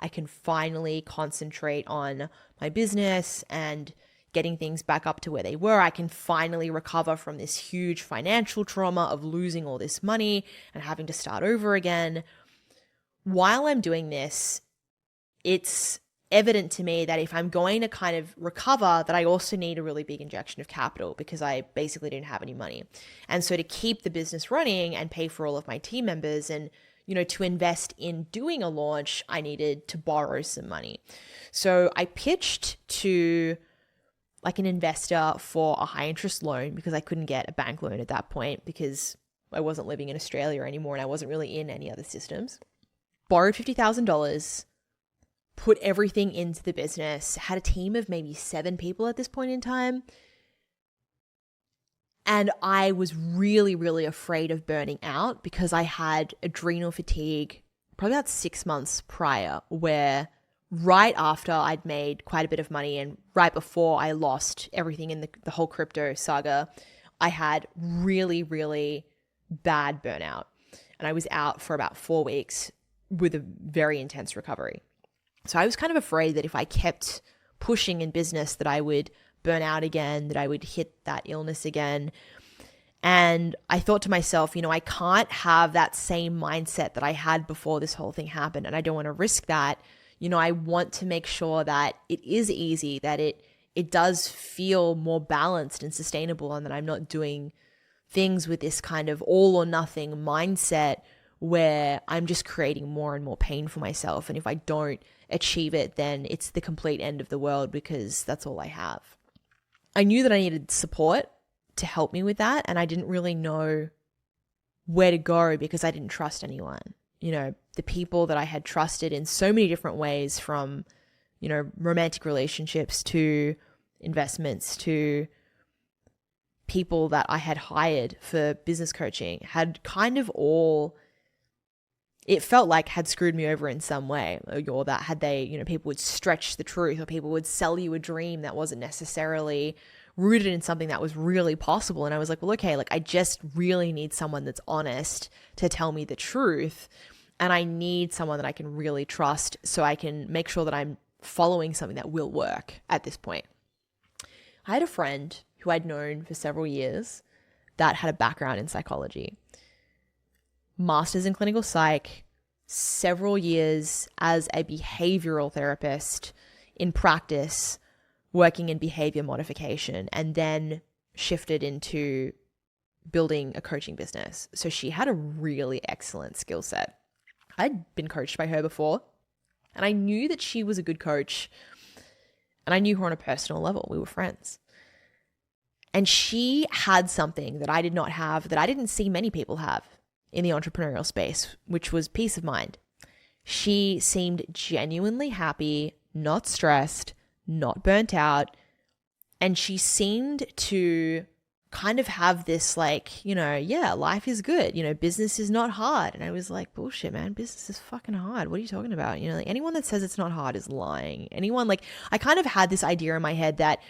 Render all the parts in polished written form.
I can finally concentrate on my business and getting things back up to where they were. I can finally recover from this huge financial trauma of losing all this money and having to start over again. While I'm doing this, it's evident to me that if I'm going to kind of recover, that I also need a really big injection of capital because I basically didn't have any money. And so to keep the business running and pay for all of my team members and, to invest in doing a launch, I needed to borrow some money. So I pitched to like an investor for a high interest loan because I couldn't get a bank loan at that point because I wasn't living in Australia anymore and I wasn't really in any other systems. Borrowed $50,000, put everything into the business, had a team of maybe 7 people at this point in time. And I was really, really afraid of burning out because I had adrenal fatigue probably about 6 months prior, where right after I'd made quite a bit of money and right before I lost everything in the whole crypto saga, I had really, really bad burnout. And I was out for about 4 weeks with a very intense recovery. So I was kind of afraid that if I kept pushing in business that I would burn out again, that I would hit that illness again. And I thought to myself, I can't have that same mindset that I had before this whole thing happened. And I don't want to risk that. I want to make sure that it is easy, that it does feel more balanced and sustainable, and that I'm not doing things with this kind of all or nothing mindset where I'm just creating more and more pain for myself. And if I don't achieve it, then it's the complete end of the world because that's all I have. I knew that I needed support to help me with that. And I didn't really know where to go because I didn't trust anyone. The people that I had trusted in so many different ways, from, romantic relationships to investments to people that I had hired for business coaching, had kind of all, it felt like had screwed me over in some way, or that had they, people would stretch the truth, or people would sell you a dream that wasn't necessarily rooted in something that was really possible. And I was like, well, okay, I just really need someone that's honest to tell me the truth. And I need someone that I can really trust so I can make sure that I'm following something that will work at this point. I had a friend who I'd known for several years that had a background in psychology. Master's in clinical psych, several years as a behavioral therapist in practice, working in behavior modification, and then shifted into building a coaching business. So she had a really excellent skill set. I'd been coached by her before, and I knew that she was a good coach, and I knew her on a personal level. We were friends. And she had something that I did not have, that I didn't see many people have in the entrepreneurial space, which was peace of mind. She seemed genuinely happy, not stressed, not burnt out. And she seemed to kind of have this life is good, business is not hard. And I was like, bullshit, man, business is fucking hard. What are you talking about? Anyone that says it's not hard is lying. I kind of had this idea in my head that,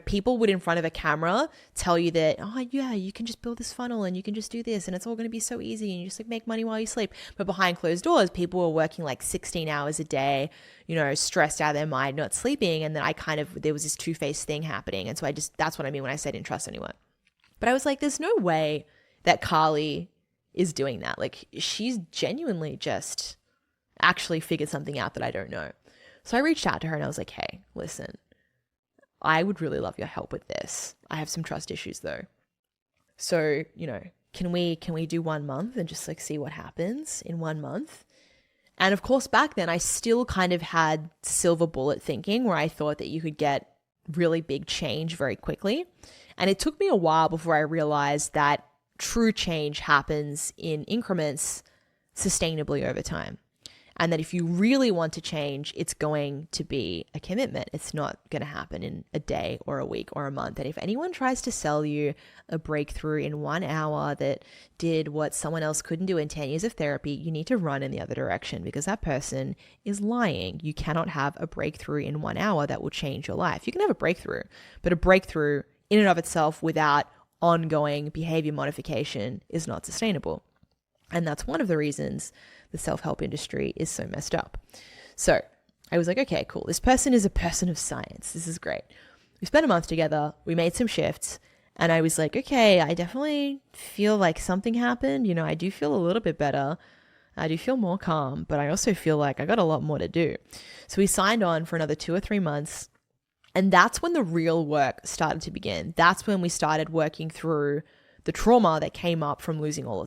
people would in front of a camera tell you that, oh yeah, you can just build this funnel and you can just do this and it's all going to be so easy and you just make money while you sleep. But behind closed doors, people were working 16 hours a day, stressed out of their mind, not sleeping. And then there was this two-faced thing happening. And so that's what I mean when I say I didn't trust anyone. But I was like, there's no way that Carly is doing that. She's genuinely just actually figured something out that I don't know. So I reached out to her and I was like, hey, listen, I would really love your help with this. I have some trust issues though. So, can we do 1 month and just see what happens in 1 month? And of course, back then I still kind of had silver bullet thinking, where I thought that you could get really big change very quickly. And it took me a while before I realized that true change happens in increments sustainably over time. And that if you really want to change, it's going to be a commitment. It's not going to happen in a day or a week or a month. And if anyone tries to sell you a breakthrough in 1 hour that did what someone else couldn't do in 10 years of therapy, you need to run in the other direction, because that person is lying. You cannot have a breakthrough in 1 hour that will change your life. You can have a breakthrough, but a breakthrough in and of itself without ongoing behavior modification is not sustainable. And that's one of the reasons the self-help industry is so messed up. So I was like, okay, cool. This person is a person of science. This is great. We spent a month together. We made some shifts. And I was like, okay, I definitely feel like something happened. You know, I do feel a little bit better. I do feel more calm, but I also feel like I got a lot more to do. So we signed on for another 2 or 3 months. And that's when the real work started to begin. That's when we started working through the trauma that came up from losing all of